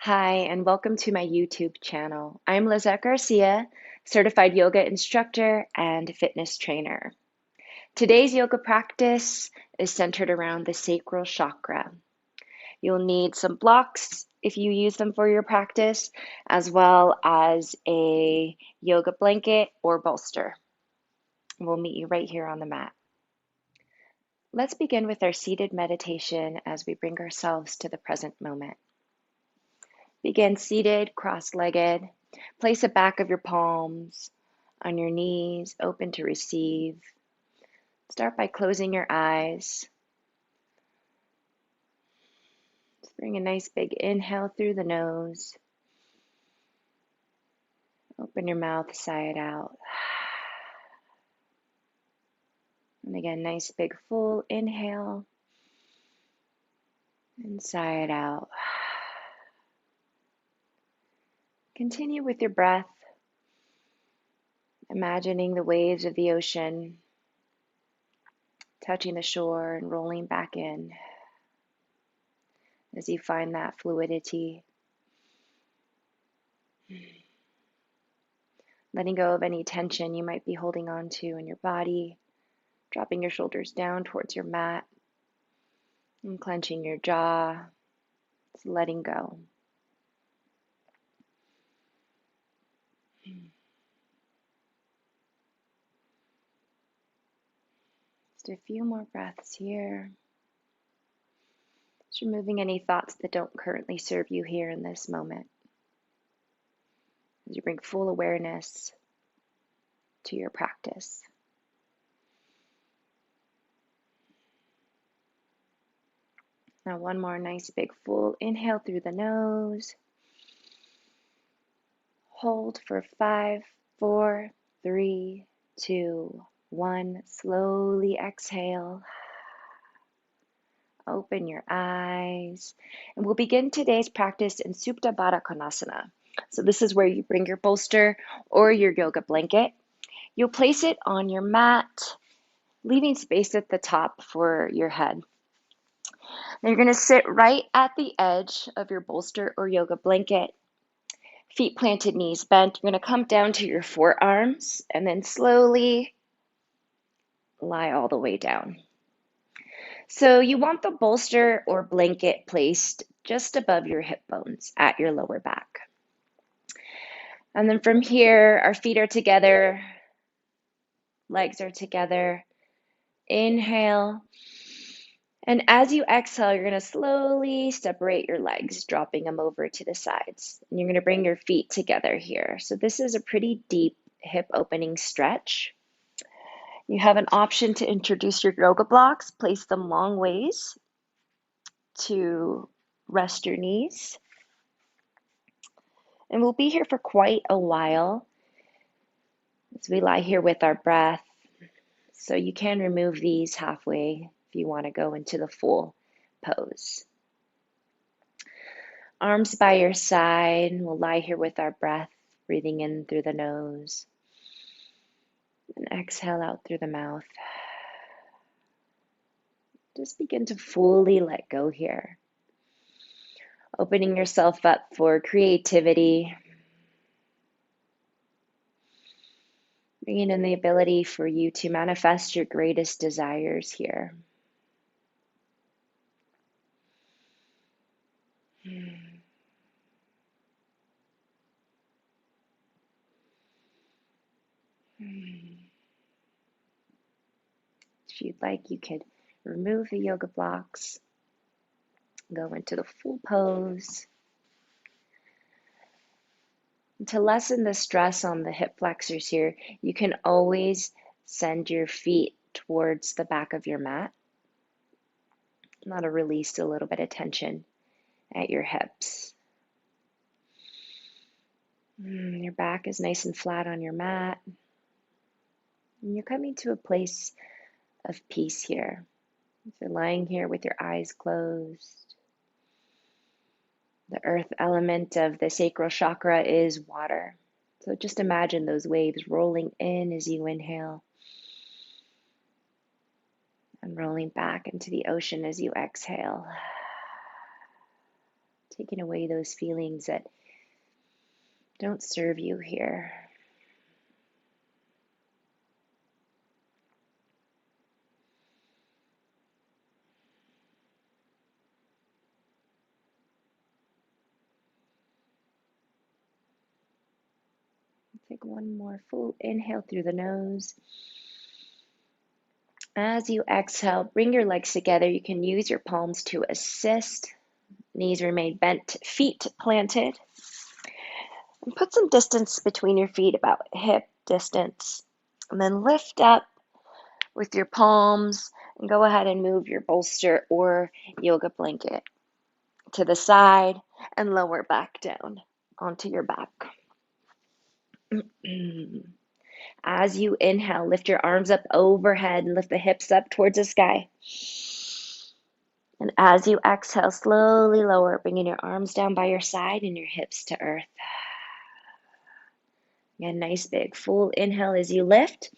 Hi, and welcome to my YouTube channel. I'm Lizette Garcia, certified yoga instructor and fitness trainer. Today's yoga practice is centered around the sacral chakra. You'll need some blocks if you use them for your practice, as well as a yoga blanket or bolster. We'll meet you right here on the mat. Let's begin with our seated meditation as we bring ourselves to the present moment. Begin seated, cross-legged. Place the back of your palms on your knees, open to receive. Start by closing your eyes. Just bring a nice big inhale through the nose. Open your mouth, sigh it out. And again, nice big full inhale. And sigh it out. Continue with your breath, imagining the waves of the ocean touching the shore and rolling back in as you find that fluidity. Letting go of any tension you might be holding on to in your body, dropping your shoulders down towards your mat, and clenching your jaw, just letting go. Just a few more breaths here. Just removing any thoughts that don't currently serve you here in this moment. As you bring full awareness to your practice. Now one more nice big full inhale through the nose. Hold for 5, 4, 3, 2, 1. Slowly exhale. Open your eyes. And we'll begin today's practice in Supta Baddha Konasana. So this is where you bring your bolster or your yoga blanket. You'll place it on your mat, leaving space at the top for your head. Now you're going to sit right at the edge of your bolster or yoga blanket. Feet planted, knees bent. You're going to come down to your forearms and then slowly lie all the way down. So you want the bolster or blanket placed just above your hip bones at your lower back. And then from here, our feet are together, legs are together. Inhale. And as you exhale, you're going to slowly separate your legs, dropping them over to the sides. And you're going to bring your feet together here. So this is a pretty deep hip opening stretch. You have an option to introduce your yoga blocks, place them long ways to rest your knees. And we'll be here for quite a while as we lie here with our breath. So you can remove these halfway if you want to go into the full pose. Arms by your side, and we'll lie here with our breath, breathing in through the nose and exhale out through the mouth. Just begin to fully let go here. Opening yourself up for creativity. Bringing in the ability for you to manifest your greatest desires here. If you'd like, you could remove the yoga blocks, go into the full pose. And to lessen the stress on the hip flexors here, you can always send your feet towards the back of your mat. That'll release a little bit of tension at your hips. Your back is nice and flat on your mat. And you're coming to a place of peace here. So lying here with your eyes closed. The earth element of the sacral chakra is water. So just imagine those waves rolling in as you inhale and rolling back into the ocean as you exhale. taking away those feelings that don't serve you here. Take one more full inhale through the nose. As you exhale, bring your legs together. You can use your palms to assist. Knees remain bent, feet planted. And put some distance between your feet, about hip distance. And then lift up with your palms and go ahead and move your bolster or yoga blanket to the side and lower back down onto your back. As you inhale, lift your arms up overhead and lift the hips up towards the sky. And as you exhale, slowly lower, bringing your arms down by your side and your hips to earth. Again, nice big full inhale as you lift.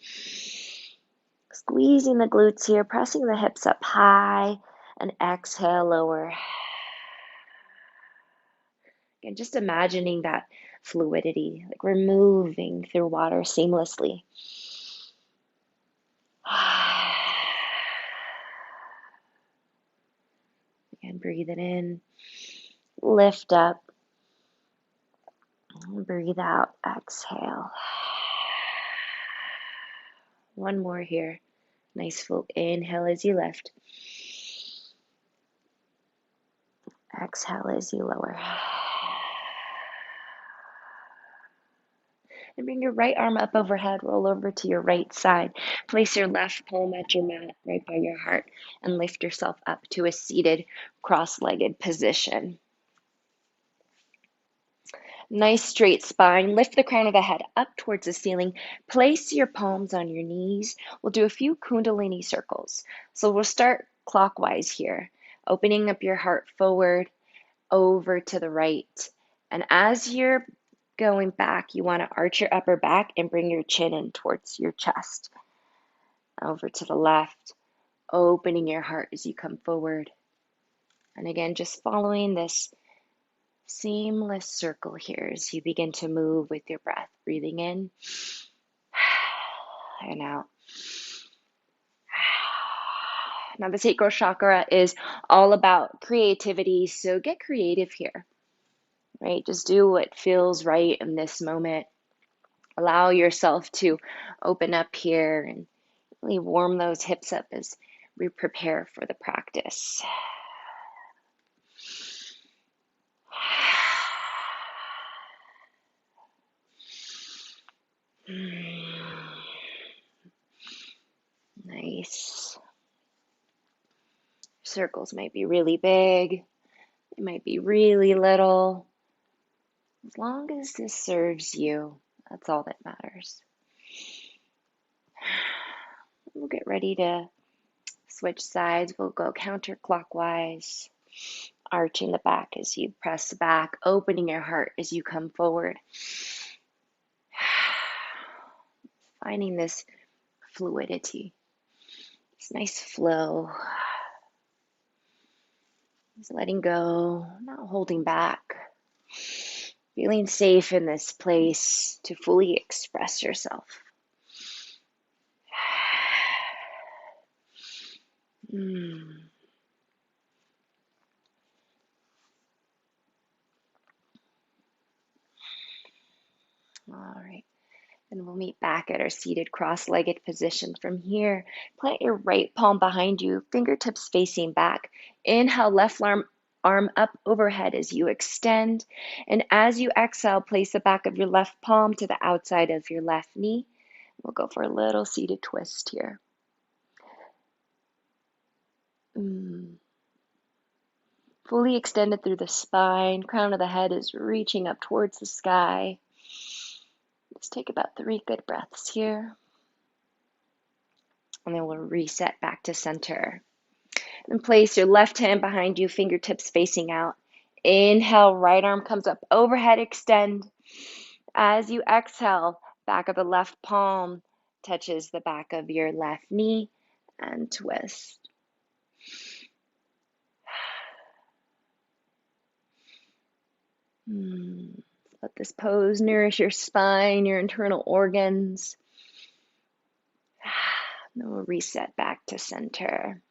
Squeezing the glutes here, pressing the hips up high, and exhale, lower. Again, just imagining that fluidity, like we're moving through water seamlessly. Again, breathe it in, lift up, breathe out, exhale. One more here. Nice full inhale as you lift. Exhale as you lower. And bring your right arm up overhead, roll over to your right side. Place your left palm at your mat right by your heart and lift yourself up to a seated cross-legged position. Nice straight spine. Lift the crown of the head up towards the ceiling. Place your palms on your knees. We'll do a few Kundalini circles. So we'll start clockwise here, opening up your heart forward, over to the right. And as you're going back, you want to arch your upper back and bring your chin in towards your chest. Over to the left, opening your heart as you come forward. And again, just following this seamless circle here as you begin to move with your breath, breathing in and out. Now, the sacral chakra is all about creativity, so get creative here, right? Just do what feels right in this moment. Allow yourself to open up here and really warm those hips up as we prepare for the practice. Nice. Circles might be really big. They might be really little. As long as this serves you, that's all that matters. We'll get ready to switch sides. We'll go counterclockwise, arching the back as you press back, opening your heart as you come forward. Finding this fluidity, this nice flow. Just letting go, not holding back. Feeling safe in this place to fully express yourself. All right. And we'll meet back at our seated cross-legged position. From here, plant your right palm behind you, fingertips facing back. Inhale, left arm up overhead as you extend. And as you exhale, place the back of your left palm to the outside of your left knee. We'll go for a little seated twist here. Fully extended through the spine. Crown of the head is reaching up towards the sky. Let's take about 3 good breaths here. And then we'll reset back to center. And place your left hand behind you, fingertips facing out. Inhale, right arm comes up overhead, extend. As you exhale, back of the left palm touches the back of your left knee and twist. Let this pose nourish your spine, your internal organs. Then we'll reset back to center.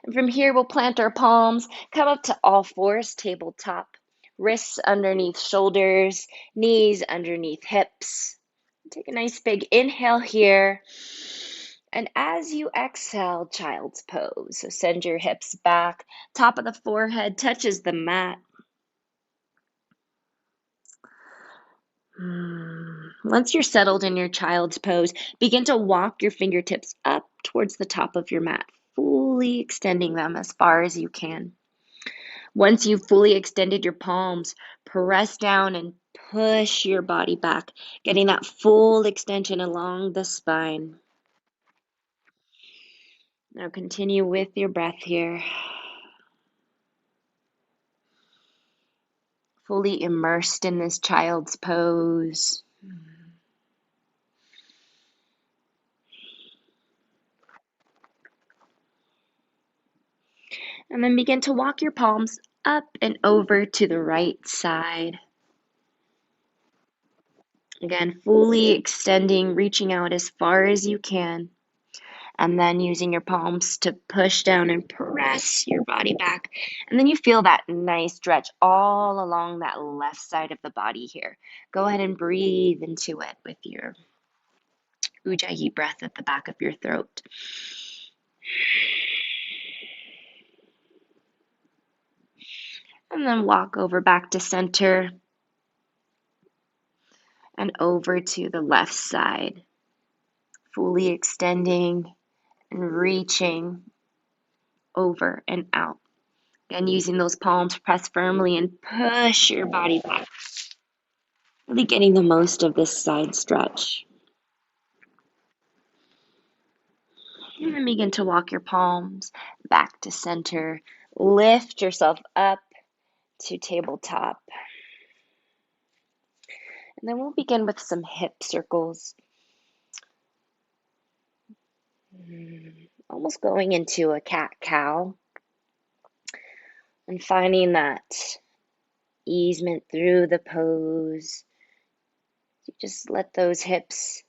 And from here, we'll plant our palms, come up to all fours, tabletop. Wrists underneath shoulders, knees underneath hips. Take a nice big inhale here. And as you exhale, child's pose. So send your hips back. Top of the forehead touches the mat. Once you're settled in your child's pose, begin to walk your fingertips up towards the top of your mat, fully extending them as far as you can. Once you've fully extended your palms, press down and push your body back, getting that full extension along the spine. Now continue with your breath here. Fully immersed in this child's pose. And then begin to walk your palms up and over to the right side. Again, fully extending, reaching out as far as you can. And then using your palms to push down and press your body back. And then you feel that nice stretch all along that left side of the body here. Go ahead and breathe into it with your Ujjayi breath at the back of your throat. And then walk over back to center and over to the left side. Fully extending and reaching over and out. Again, using those palms, press firmly and push your body back. Really getting the most of this side stretch. And then begin to walk your palms back to center. Lift yourself up to tabletop. And then we'll begin with some hip circles. Almost going into a cat-cow. And finding that easement through the pose. You just let those hips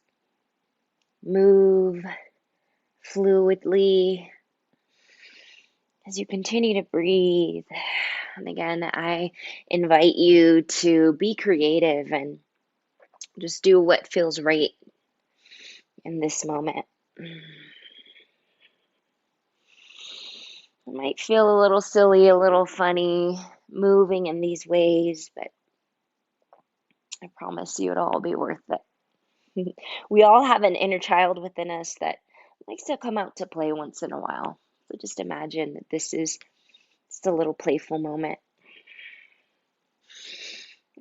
move fluidly as you continue to breathe. And again, I invite you to be creative and just do what feels right in this moment. It might feel a little silly, a little funny, moving in these ways, but I promise you it'll all be worth it. We all have an inner child within us that likes to come out to play once in a while. So just imagine that this is just a little playful moment.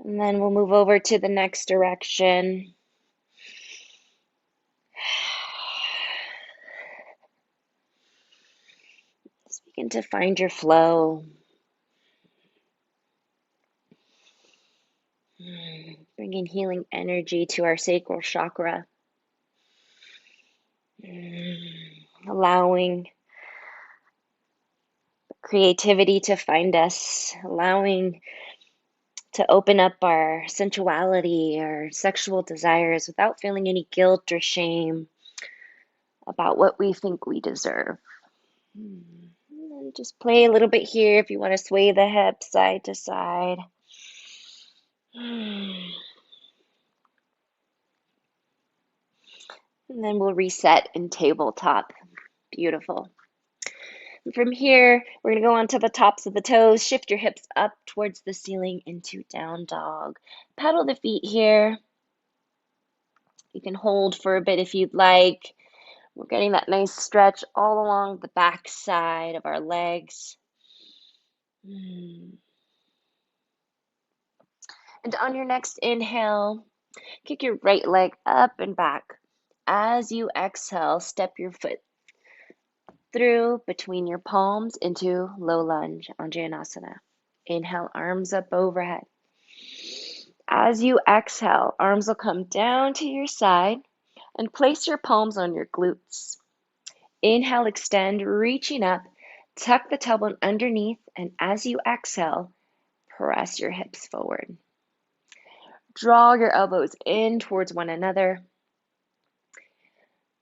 And then we'll move over to the next direction. Just begin to find your flow. Bringing healing energy to our sacral chakra. Allowing creativity to find us. Allowing to open up our sensuality, our sexual desires without feeling any guilt or shame about what we think we deserve. And just play a little bit here if you want to sway the hips side to side. And then we'll reset in tabletop. Beautiful. And from here, we're going to go onto the tops of the toes. Shift your hips up towards the ceiling into down dog. Pedal the feet here. You can hold for a bit if you'd like. We're getting that nice stretch all along the back side of our legs. And on your next inhale, kick your right leg up and back. As you exhale, step your foot through between your palms into low lunge, Anjaneyasana. Inhale, arms up overhead. As you exhale, arms will come down to your side and place your palms on your glutes. Inhale, extend, reaching up, tuck the tailbone underneath, and as you exhale, Press your hips forward. Draw your elbows in towards one another.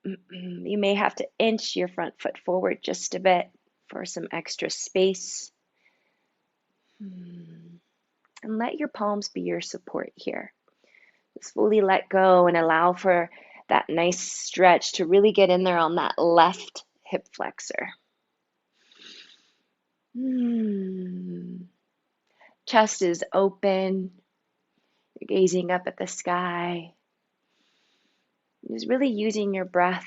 You may have to inch your front foot forward just a bit for some extra space. And let your palms be your support here. Just fully let go and allow for that nice stretch to really get in there on that left hip flexor. Chest is open. You're gazing up at the sky. Just really using your breath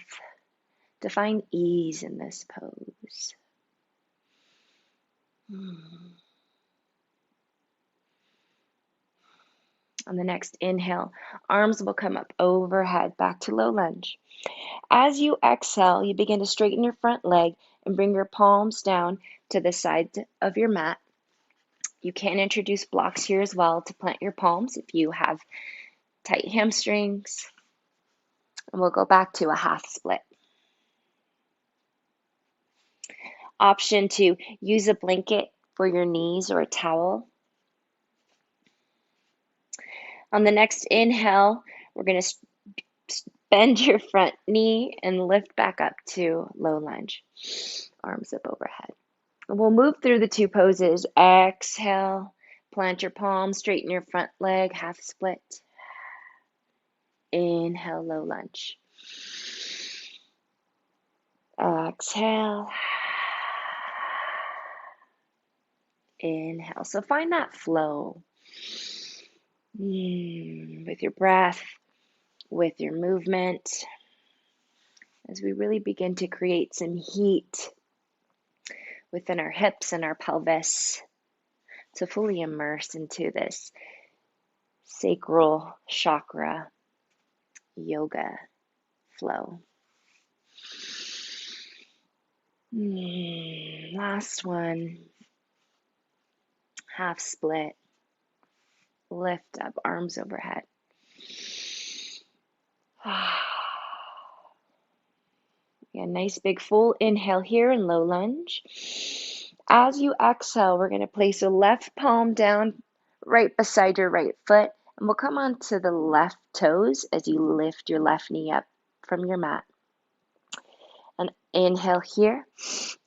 to find ease in this pose. On the next inhale, arms will come up overhead, back to low lunge. As you exhale, you begin to straighten your front leg and bring your palms down to the side of your mat. You can introduce blocks here as well to plant your palms if you have tight hamstrings. And we'll go back to a half split. Option to use a blanket for your knees or a towel. On the next inhale, we're going to bend your front knee and lift back up to low lunge. Arms up overhead. We'll move through the two poses. Exhale, plant your palms, straighten your front leg, half split. Inhale, low lunge. Exhale. Inhale. So find that flow with your breath, with your movement, as we really begin to create some heat within our hips and our pelvis to fully immerse into this Sacral Chakra yoga flow. Last one. Half split. Lift up, arms overhead. Yeah, nice big full inhale here in low lunge. As you exhale, we're going to place your left palm down right beside your right foot, and we'll come onto the left toes as you lift your left knee up from your mat. And inhale here.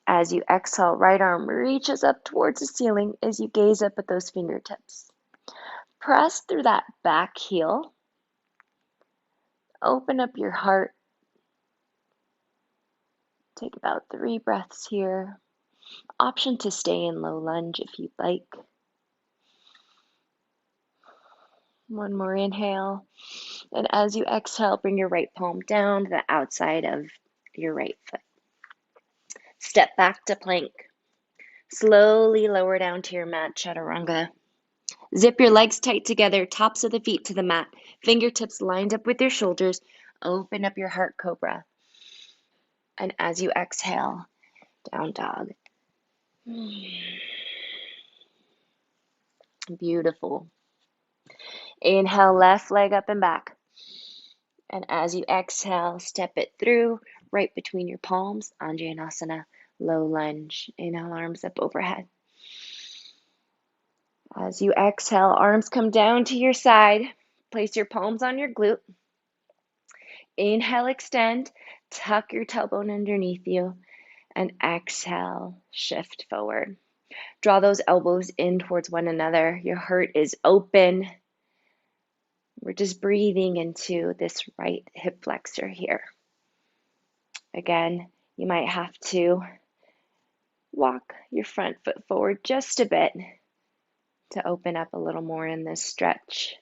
As you exhale, right arm reaches up towards the ceiling as you gaze up at those fingertips. Press through that back heel. Open up your heart. Take about 3 breaths here. Option to stay in low lunge if you'd like. One more inhale. And as you exhale, bring your right palm down to the outside of your right foot. Step back to plank. Slowly lower down to your mat, chaturanga. Zip your legs tight together, tops of the feet to the mat, fingertips lined up with your shoulders. Open up your heart, cobra. And as you exhale, down dog. Beautiful. Inhale, left leg up and back. And as you exhale, step it through right between your palms, Anjaneyasana, low lunge. Inhale, arms up overhead. As you exhale, arms come down to your side. Place your palms on your glute. Inhale, extend. Tuck your tailbone underneath you. And exhale, shift forward. Draw those elbows in towards one another. Your heart is open. We're just breathing into this right hip flexor here. Again, you might have to walk your front foot forward just a bit to open up a little more in this stretch.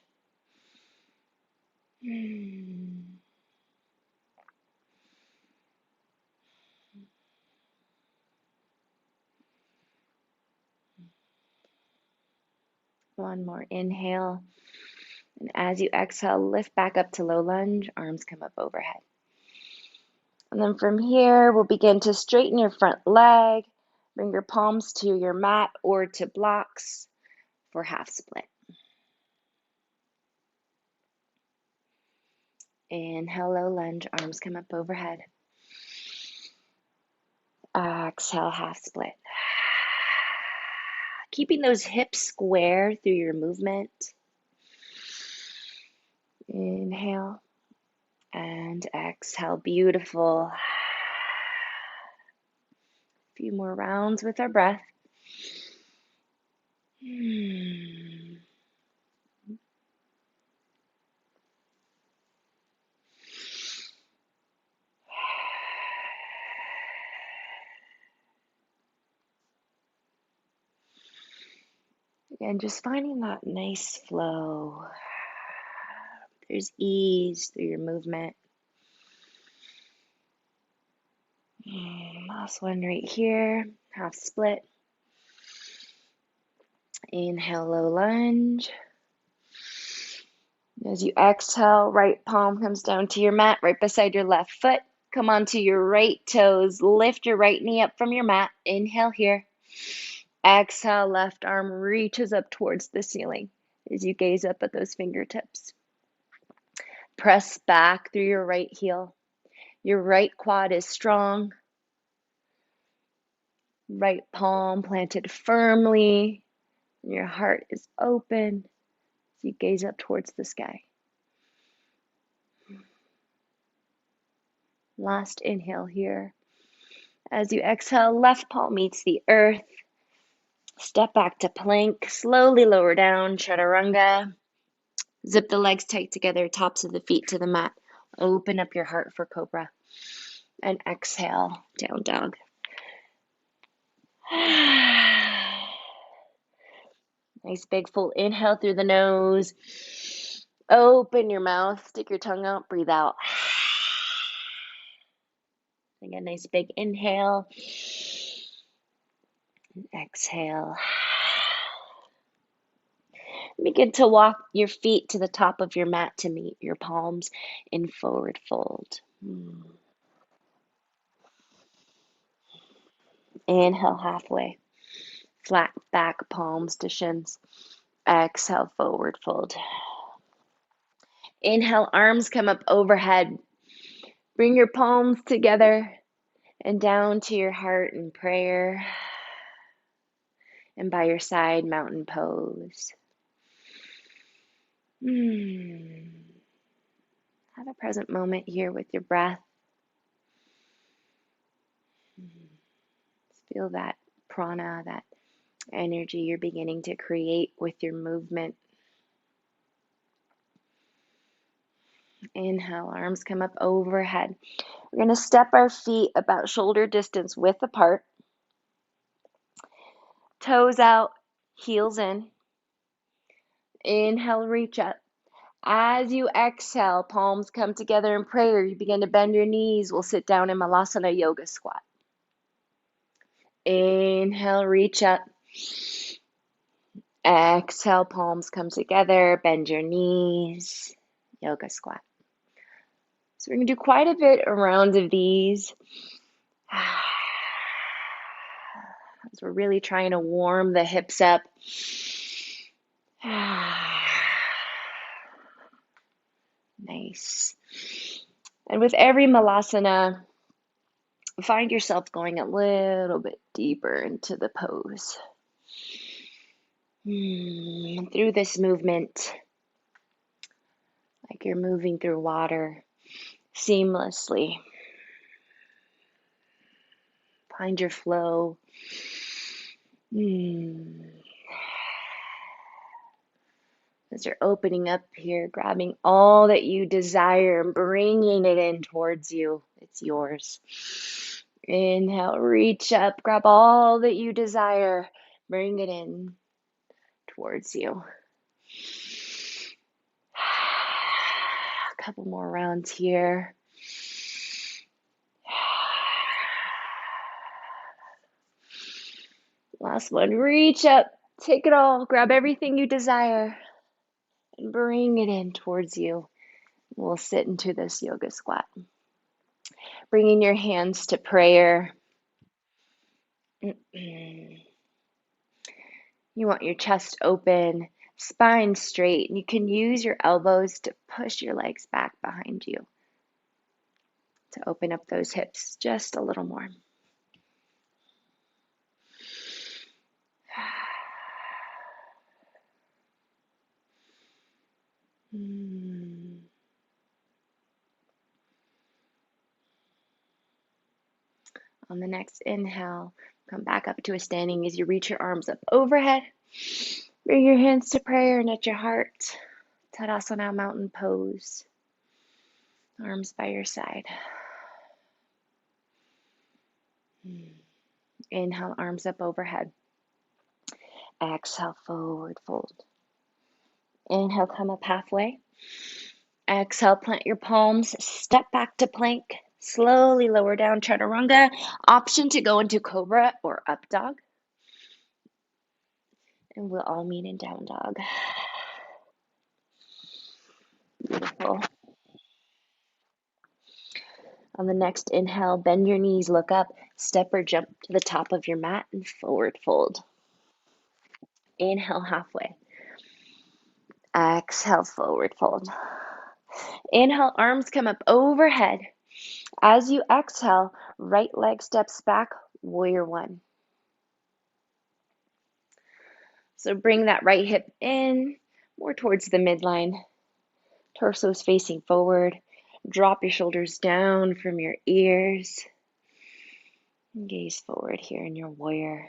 One more inhale. And as you exhale, lift back up to low lunge, arms come up overhead. And then from here, we'll begin to straighten your front leg, bring your palms to your mat or to blocks for half split. Inhale, low lunge, arms come up overhead. Exhale, half split. keeping those hips square through your movement. Inhale and exhale. Beautiful. A few more rounds with our breath. And just finding that nice flow. There's ease through your movement. Last one right here, half split. Inhale, low lunge. As you exhale, right palm comes down to your mat right beside your left foot. Come onto your right toes. Lift your right knee up from your mat. Inhale here. Exhale, left arm reaches up towards the ceiling as you gaze up at those fingertips. Press back through your right heel. Your right quad is strong. Right palm planted firmly. Your heart is open as you gaze up towards the sky. Last inhale here. As you exhale, left palm meets the earth. Step back to plank. Slowly lower down, chaturanga. Zip the legs tight together, tops of the feet to the mat. Open up your heart for cobra. And exhale, down dog. Nice big full inhale through the nose. Open your mouth, stick your tongue out, breathe out. Again, nice big inhale. And exhale. Begin to walk your feet to the top of your mat to meet your palms in forward fold. Inhale halfway. Flat back, palms to shins. Exhale, forward fold. Inhale, arms come up overhead. Bring your palms together and down to your heart in prayer. And by your side, mountain pose. Have a present moment here with your breath. Feel that prana, that energy you're beginning to create with your movement. Inhale, arms come up overhead. We're going to step our feet about shoulder distance width apart. Toes out, heels in. Inhale, reach up. As you exhale, palms come together in prayer. You begin to bend your knees. We'll sit down in Malasana Yoga Squat. Inhale, reach up. Exhale, palms come together. Bend your knees. Yoga Squat. So we're going to do quite a bit around of these. As we're really trying to warm the hips up. Nice. And with every Malasana, find yourself going a little bit deeper into the pose. Through this movement, like you're moving through water seamlessly. Find your flow. As you're opening up here, grabbing all that you desire and bringing it in towards you. It's yours. Inhale, reach up, grab all that you desire, bring it in towards you. A couple more rounds here. Last one, reach up, take it all, grab everything you desire, and bring it in towards you. We'll sit into this yoga squat. Bringing your hands to prayer. You want your chest open, spine straight, and you can use your elbows to push your legs back behind you to open up those hips just a little more. On the next inhale, come back up to a standing as you reach your arms up overhead. Bring your hands to prayer and at your heart. Tadasana, mountain pose. Arms by your side. Inhale, arms up overhead. Exhale, forward fold. Inhale, come up halfway. Exhale, plant your palms, step back to plank. Slowly lower down, chaturanga. Option to go into cobra or up dog. And we'll all meet in down dog. Beautiful. On the next inhale, bend your knees, look up, step or jump to the top of your mat and forward fold. Inhale halfway. Exhale, forward fold. Inhale, arms come up overhead. As you exhale, right leg steps back, warrior one. So bring that right hip in, more towards the midline. Torso's facing forward. Drop your shoulders down from your ears. And gaze forward here in your warrior.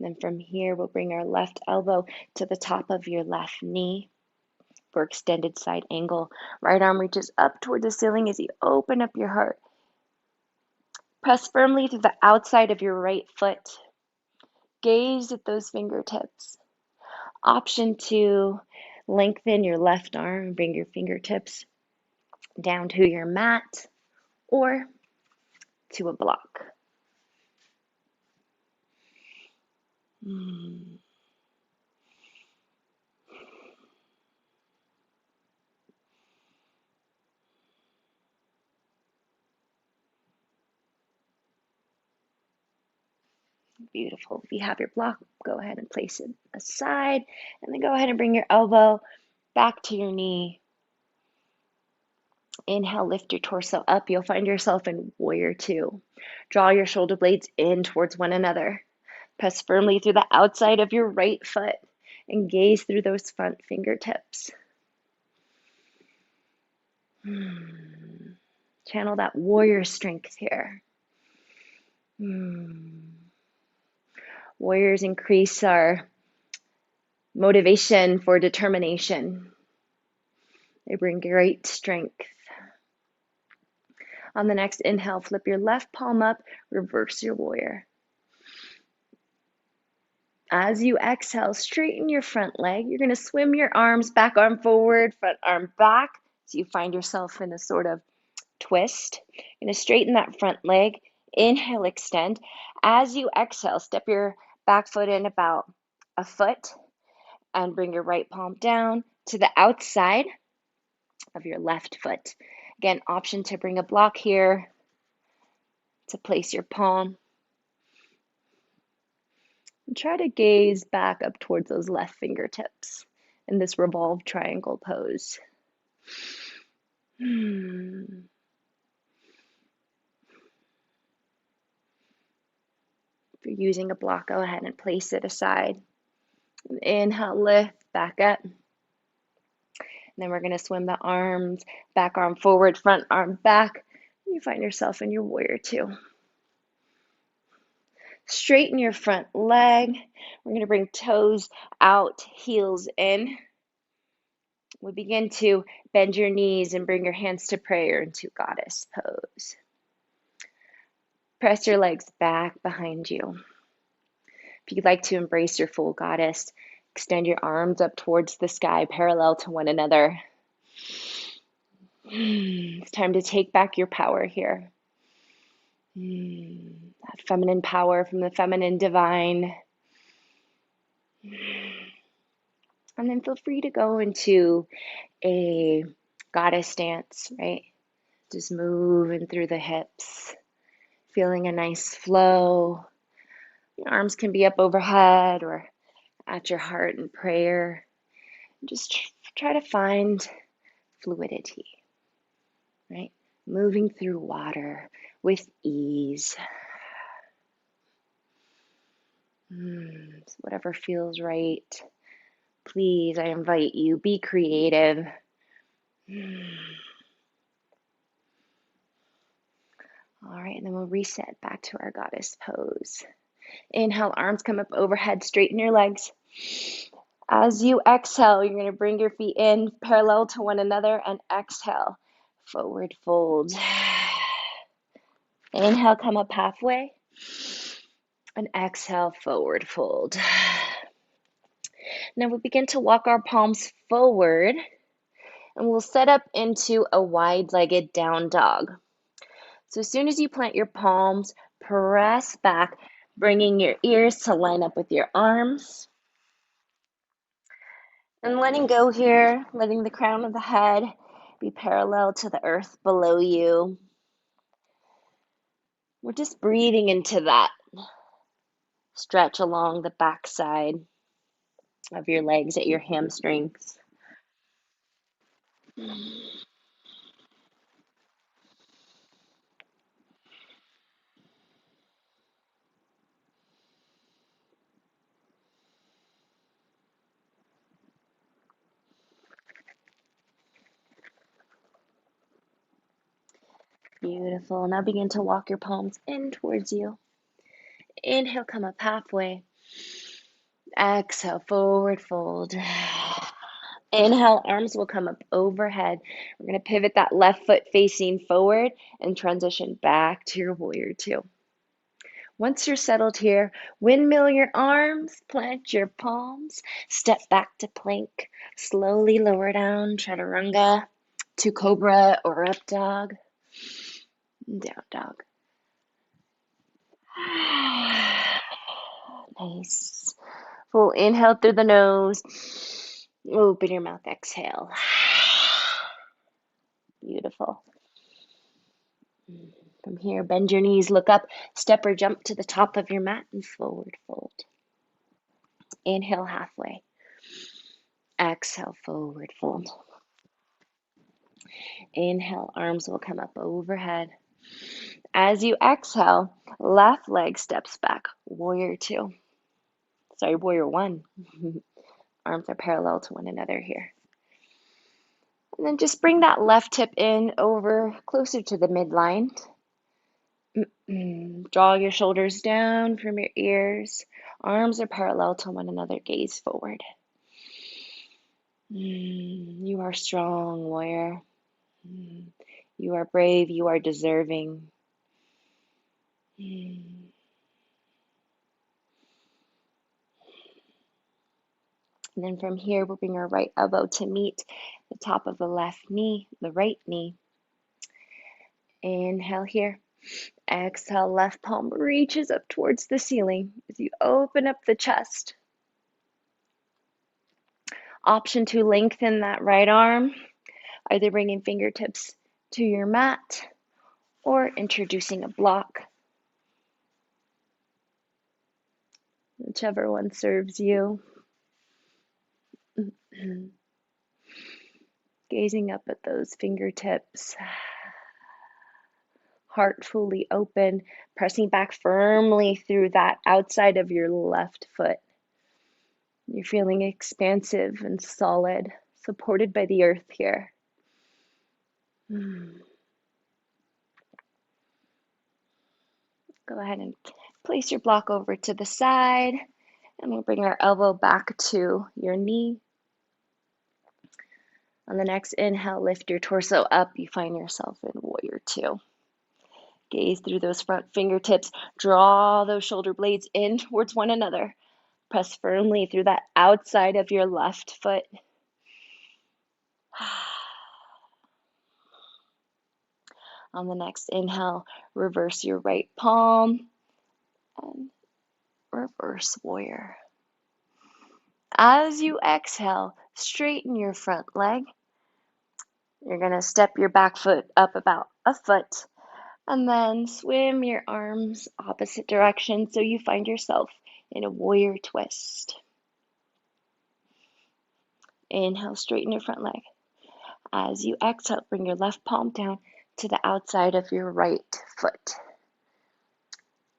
Then from here, we'll bring our left elbow to the top of your left knee for extended side angle. Right arm reaches up toward the ceiling as you open up your heart. Press firmly through the outside of your right foot. Gaze at those fingertips. Option to lengthen your left arm and bring your fingertips down to your mat or to a block. Beautiful. If you have your block, go ahead and place it aside, and then go ahead and bring your elbow back to your knee. Inhale, lift your torso up. You'll find yourself in warrior two. Draw your shoulder blades in towards one another. Press firmly through the outside of your right foot and gaze through those front fingertips. Channel that warrior strength here. Warriors increase our motivation for determination. They bring great strength. On the next inhale, flip your left palm up, reverse your warrior. As you exhale, straighten your front leg. You're going to swim your arms, back arm forward, front arm back. So you find yourself in a sort of twist. You're going to straighten that front leg. Inhale, extend. As you exhale, step your back foot in about a foot and bring your right palm down to the outside of your left foot. Again, option to bring a block here, to place your palm. And try to gaze back up towards those left fingertips in this revolved triangle pose. If you're using a block, go ahead and place it aside. Inhale, lift, back up. And then we're going to swim the arms, back arm forward, front arm back. You find yourself in your warrior two. Straighten your front leg. We're going to bring toes out, heels in. We begin to bend your knees and bring your hands to prayer into goddess pose. Press your legs back behind you. If you'd like to embrace your full goddess, extend your arms up towards the sky, parallel to one another. It's time to take back your power here. That feminine power from the feminine divine. And then feel free to go into a goddess dance, right? Just moving through the hips, feeling a nice flow. Your arms can be up overhead or at your heart in prayer. Just try to find fluidity, right? Moving through water with ease. So whatever feels right. Please, I invite you, be creative. All right, and then we'll reset back to our goddess pose. Inhale, arms come up overhead, straighten your legs. As you exhale, you're going to bring your feet in parallel to one another and exhale, forward fold. Inhale, come up halfway and exhale, forward fold. Now we'll begin to walk our palms forward and we'll set up into a wide-legged down dog. So as soon as you plant your palms, press back, bringing your ears to line up with your arms. And letting go here, letting the crown of the head be parallel to the earth below you. We're just breathing into that stretch along the backside of your legs at your hamstrings. Beautiful. Now begin to walk your palms in towards you. Inhale, come up halfway. Exhale, forward fold. Inhale, arms will come up overhead. We're going to pivot that left foot facing forward and transition back to your warrior two. Once you're settled here, windmill your arms, plant your palms, step back to plank, slowly lower down, chaturanga, to cobra or up dog, down dog. Nice. Full inhale through the nose. Open your mouth, exhale. Beautiful. From here, bend your knees, look up, step or jump to the top of your mat and forward fold. Inhale halfway. Exhale, forward fold. Inhale, arms will come up overhead. As you exhale, left leg steps back, warrior two. Sorry, warrior one. Arms are parallel to one another here. And then just bring that left hip in over closer to the midline. Draw your shoulders down from your ears. Arms are parallel to one another, gaze forward. You are strong, warrior. You are brave, you are deserving. And then from here, we'll bring our right elbow to meet the top of the left knee, the right knee. Inhale here. Exhale, left palm reaches up towards the ceiling as you open up the chest. Option to lengthen that right arm, either bringing fingertips to your mat or introducing a block. Whichever one serves you. Gazing up at those fingertips. Heart fully open, pressing back firmly through that outside of your left foot. You're feeling expansive and solid, supported by the earth here. Go ahead and place your block over to the side, and we'll bring our elbow back to your knee. On the next inhale, lift your torso up. You find yourself in warrior two. Gaze through those front fingertips. Draw those shoulder blades in towards one another. Press firmly through that outside of your left foot. On the next inhale, reverse your right palm and reverse warrior. As you exhale, straighten your front leg. You're going to step your back foot up about a foot and then swim your arms opposite direction so you find yourself in a warrior twist. Inhale, straighten your front leg. As you exhale, bring your left palm down to the outside of your right foot.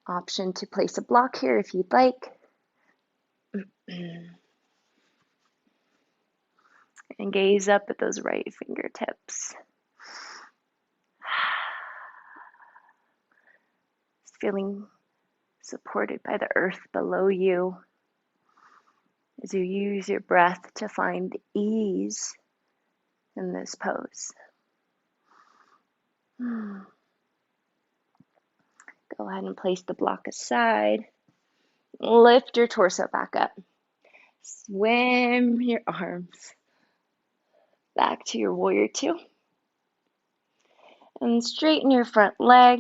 Option to place a block here if you'd like. And gaze up at those right fingertips. Feeling supported by the earth below you as you use your breath to find ease in this pose. Go ahead and place the block aside. Lift your torso back up. Swim your arms back to your warrior two. And straighten your front leg.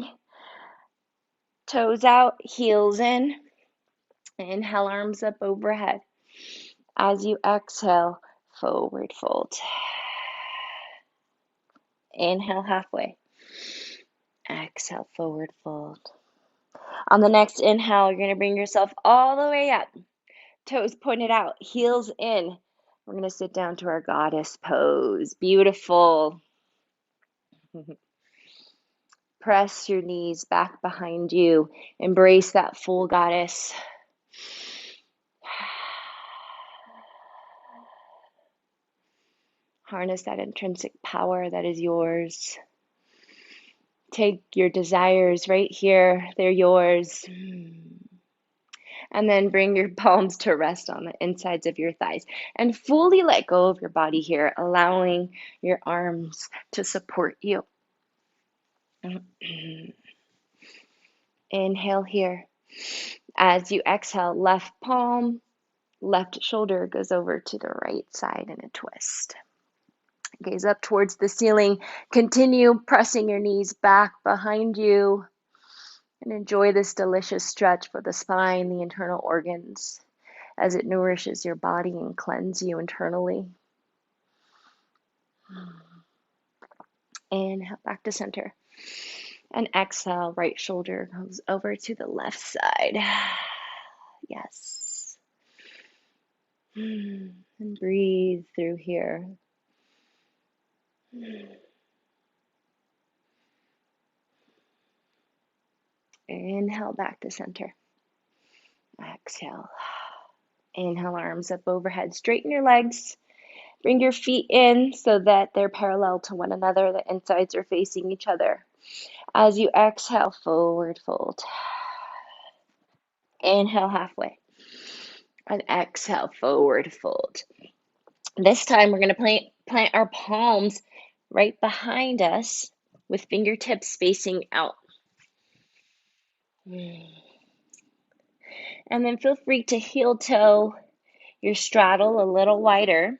Toes out, heels in. Inhale, arms up overhead. As you exhale, forward fold. Inhale halfway. Exhale, forward fold. On the next inhale, you're going to bring yourself all the way up. Toes pointed out, heels in. We're going to sit down to our goddess pose. Beautiful. Press your knees back behind you. Embrace that full goddess. Harness that intrinsic power that is yours. Take your desires right here. They're yours. And then bring your palms to rest on the insides of your thighs. And fully let go of your body here, allowing your arms to support you. Inhale here. As you exhale, left palm, left shoulder goes over to the right side in a twist. Gaze up towards the ceiling. Continue pressing your knees back behind you. And enjoy this delicious stretch for the spine, the internal organs, as it nourishes your body and cleanses you internally. Inhale, back to center. And exhale, right shoulder goes over to the left side. Yes. And breathe through here. Inhale, back to center. Exhale. Inhale, arms up overhead. Straighten your legs. Bring your feet in so that they're parallel to one another. The insides are facing each other. As you exhale, forward fold. Inhale halfway. And exhale, forward fold. This time we're going to plant our palms right behind us with fingertips facing out. And then feel free to heel toe your straddle a little wider.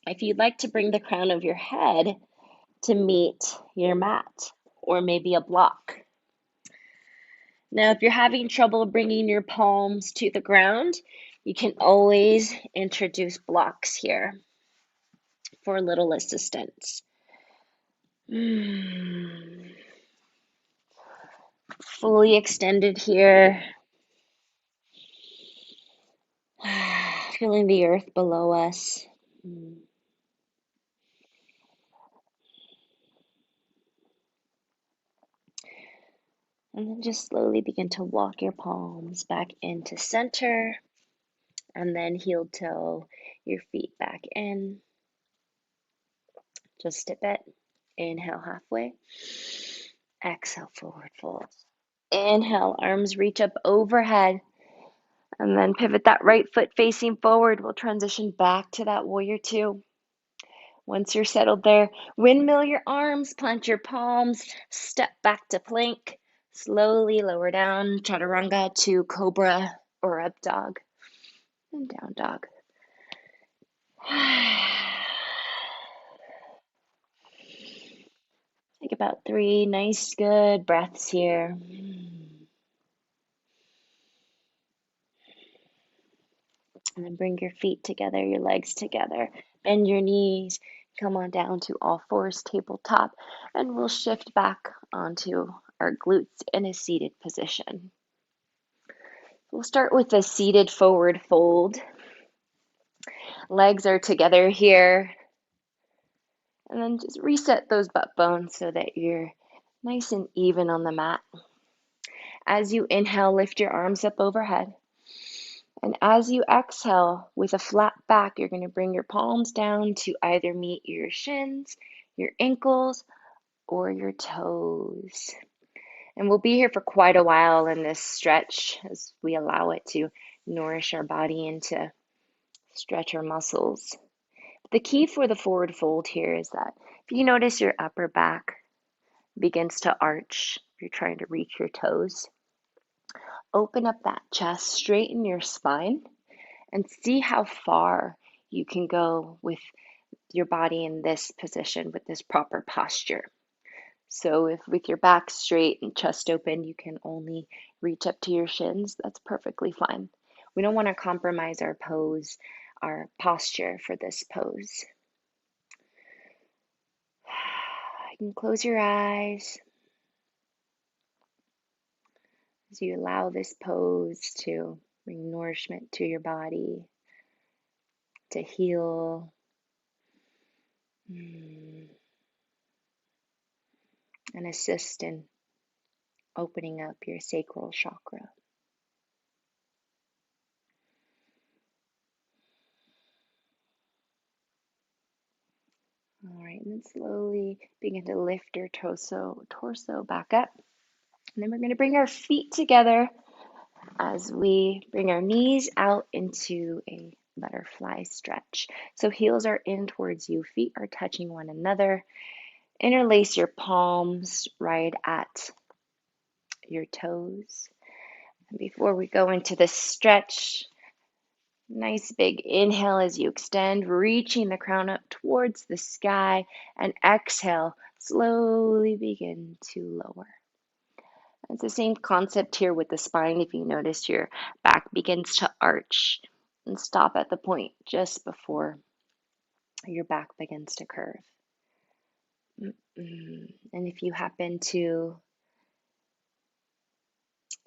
If you'd like to bring the crown of your head to meet your mat or maybe a block. Now, if you're having trouble bringing your palms to the ground, you can always introduce blocks here for a little assistance. Fully extended here. Feeling the earth below us. And then just slowly begin to walk your palms back into center. And then heel toe your feet back in. Just a bit. Inhale halfway. Exhale, forward fold. Inhale, arms reach up overhead. And then pivot that right foot facing forward. We'll transition back to that warrior two. Once you're settled there, windmill your arms, plant your palms, step back to plank. Slowly lower down, chaturanga to cobra or up dog. And down dog. Take about 3 nice, good breaths here. And then bring your feet together, your legs together. Bend your knees. Come on down to all fours, tabletop. And we'll shift back onto our glutes in a seated position. We'll start with a seated forward fold. Legs are together here. And then just reset those butt bones so that you're nice and even on the mat. As you inhale, lift your arms up overhead. And as you exhale with a flat back, you're going to bring your palms down to either meet your shins, your ankles, or your toes. And we'll be here for quite a while in this stretch as we allow it to nourish our body and to stretch our muscles. The key for the forward fold here is that if you notice your upper back begins to arch, if you're trying to reach your toes, open up that chest, straighten your spine, and see how far you can go with your body in this position with this proper posture. So if with your back straight and chest open, you can only reach up to your shins, that's perfectly fine. We don't want to compromise our pose, our posture for this pose. You can close your eyes as you allow this pose to bring nourishment to your body, to heal. And assist in opening up your sacral chakra. All right, and then slowly begin to lift your torso back up. And then we're going to bring our feet together as we bring our knees out into a butterfly stretch. So heels are in towards you, feet are touching one another. Interlace your palms right at your toes. And before we go into this stretch, nice big inhale as you extend, reaching the crown up towards the sky, and exhale, slowly begin to lower. It's the same concept here with the spine. If you notice, your back begins to arch and stop at the point just before your back begins to curve. And if you happen to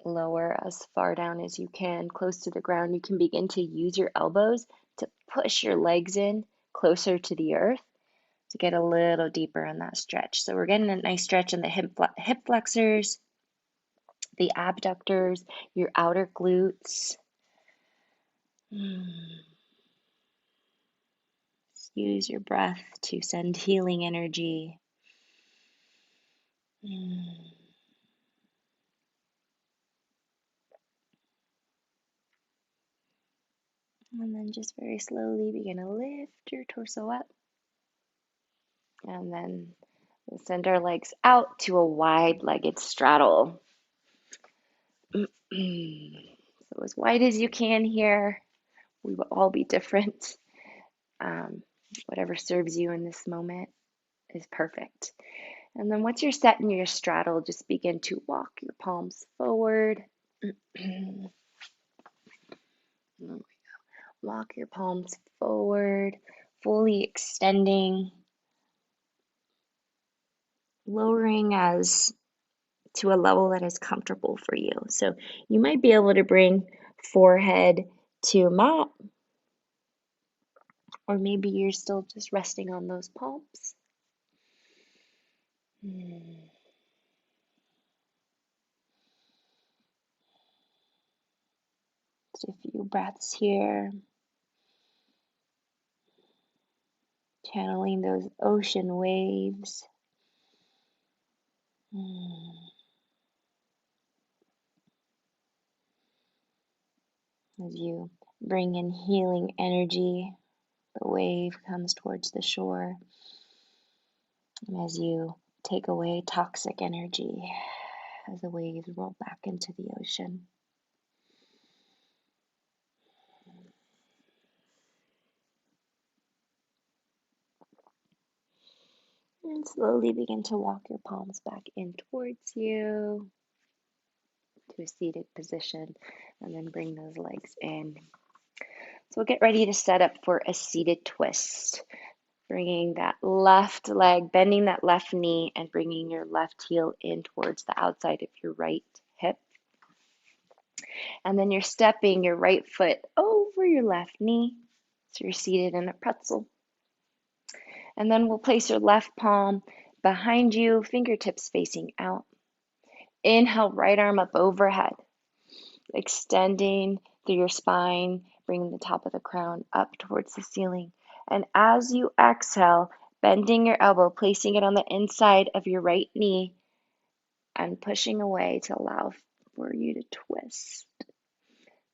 lower as far down as you can, close to the ground, you can begin to use your elbows to push your legs in closer to the earth to get a little deeper on that stretch. So we're getting a nice stretch in the hip flexors, the abductors, your outer glutes. Use your breath to send healing energy. And then just very slowly begin to lift your torso up. And then we'll send our legs out to a wide-legged straddle. So as wide as you can here. We will all be different. Whatever serves you in this moment is perfect. And then once you're set in your straddle, just begin to walk your palms forward. Walk your palms forward, fully extending, lowering as to a level that is comfortable for you. So you might be able to bring forehead to mat, or maybe you're still just resting on those palms. Just a few breaths here. Channeling those ocean waves. As you bring in healing energy, the wave comes towards the shore. And as you take away toxic energy, as the waves roll back into the ocean. And slowly begin to walk your palms back in towards you to a seated position, and then bring those legs in. So we'll get ready to set up for a seated twist. Bringing that left leg, bending that left knee, and bringing your left heel in towards the outside of your right hip. And then you're stepping your right foot over your left knee. So you're seated in a pretzel. And then we'll place your left palm behind you, fingertips facing out. Inhale, right arm up overhead, extending through your spine, bringing the top of the crown up towards the ceiling. And as you exhale, bending your elbow, placing it on the inside of your right knee, and pushing away to allow for you to twist.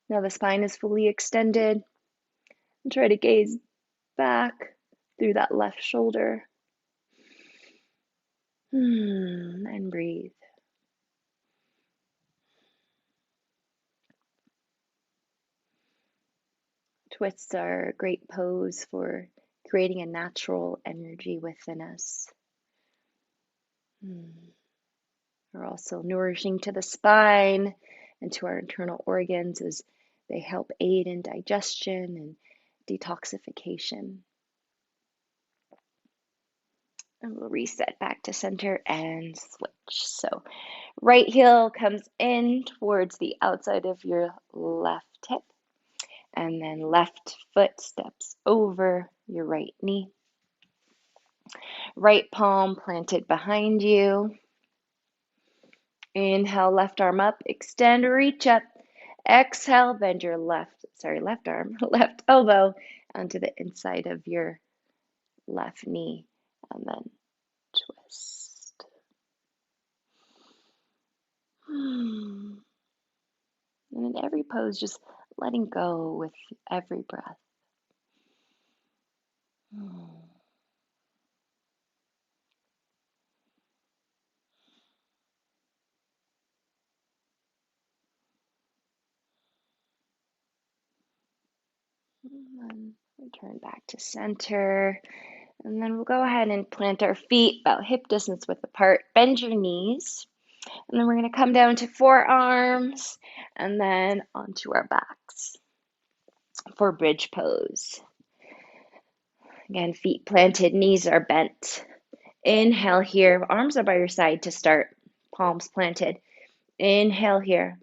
Now the spine is fully extended. And try to gaze back through that left shoulder. And breathe. Twists are a great pose for creating a natural energy within us. They're also nourishing to the spine and to our internal organs as they help aid in digestion and detoxification. And we'll reset back to center and switch. So right heel comes in towards the outside of your left hip. And then left foot steps over your right knee. Right palm planted behind you. Inhale, left arm up, extend, reach up. Exhale, bend your left arm, left elbow onto the inside of your left knee, and then twist. And in every pose, just letting go with every breath. And then return back to center. And then we'll go ahead and plant our feet about hip distance width apart. Bend your knees. And then we're going to come down to forearms and then onto our backs for bridge pose. Again, feet planted, knees are bent. Inhale here. Arms are by your side to start. Palms planted. Inhale here.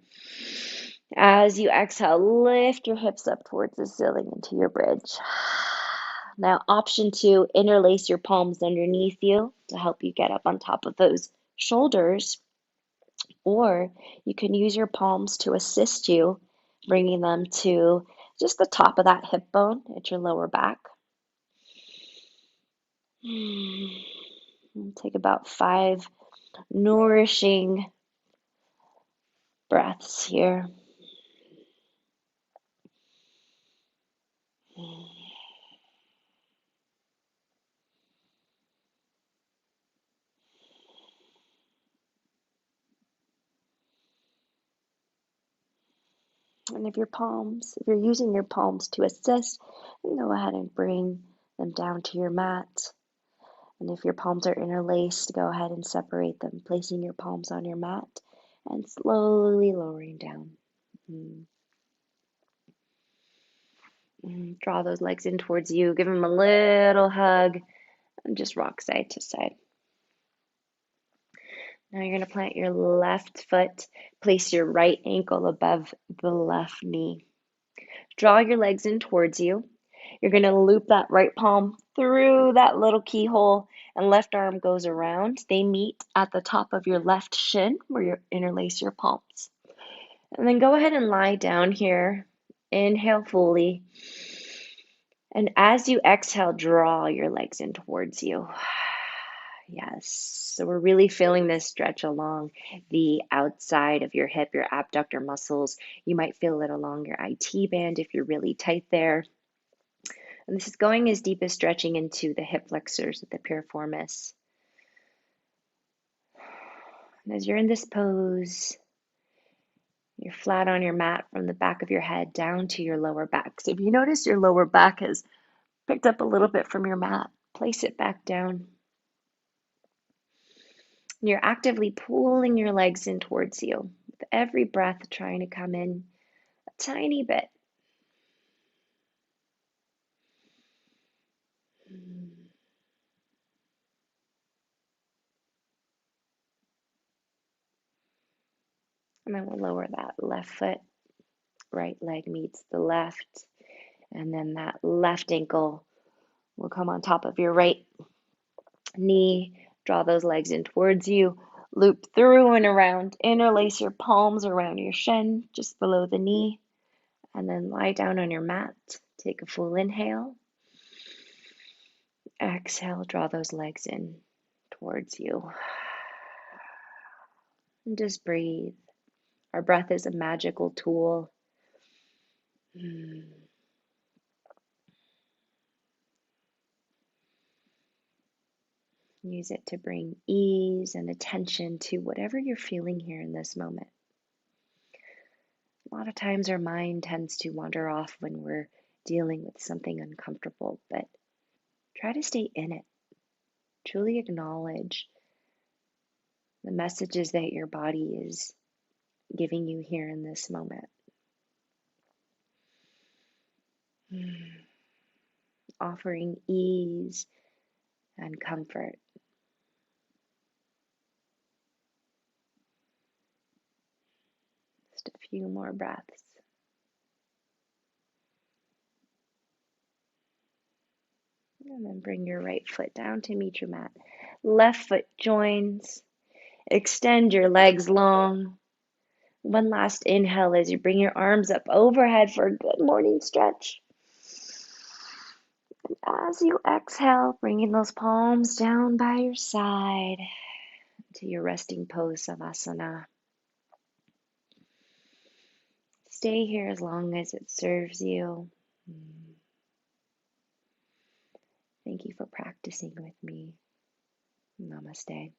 As you exhale, lift your hips up towards the ceiling into your bridge. Now, option 2, interlace your palms underneath you to help you get up on top of those shoulders. Or you can use your palms to assist you, bringing them to just the top of that hip bone at your lower back. And take about 5 nourishing breaths here. And if you're using your palms to assist, you can go ahead and bring them down to your mat. And if your palms are interlaced, go ahead and separate them, placing your palms on your mat and slowly lowering down. Draw those legs in towards you. Give them a little hug and just rock side to side. Now you're going to plant your left foot. Place your right ankle above the left knee. Draw your legs in towards you. You're going to loop that right palm through that little keyhole and left arm goes around. They meet at the top of your left shin where you interlace your palms. And then go ahead and lie down here. Inhale fully. And as you exhale, draw your legs in towards you. Yes. So we're really feeling this stretch along the outside of your hip, your abductor muscles. You might feel it along your IT band if you're really tight there. And this is going as deep as stretching into the hip flexors of the piriformis. And as you're in this pose, you're flat on your mat from the back of your head down to your lower back. So if you notice your lower back has picked up a little bit from your mat, place it back down. You're actively pulling your legs in towards you, with every breath trying to come in a tiny bit. And then we'll lower that left foot. Right leg meets the left. And then that left ankle will come on top of your right knee. Draw those legs in towards you. Loop through and around. Interlace your palms around your shin, just below the knee. And then lie down on your mat. Take a full inhale. Exhale, draw those legs in towards you. And just breathe. Our breath is a magical tool. Use it to bring ease and attention to whatever you're feeling here in this moment. A lot of times our mind tends to wander off when we're dealing with something uncomfortable, but try to stay in it. Truly acknowledge the messages that your body is giving you here in this moment. Offering ease and comfort. Just a few more breaths. And then bring your right foot down to meet your mat. Left foot joins. Extend your legs long. One last inhale as you bring your arms up overhead for a good morning stretch. As you exhale, bringing those palms down by your side to your resting pose, Savasana. Stay here as long as it serves you. Thank you for practicing with me. Namaste.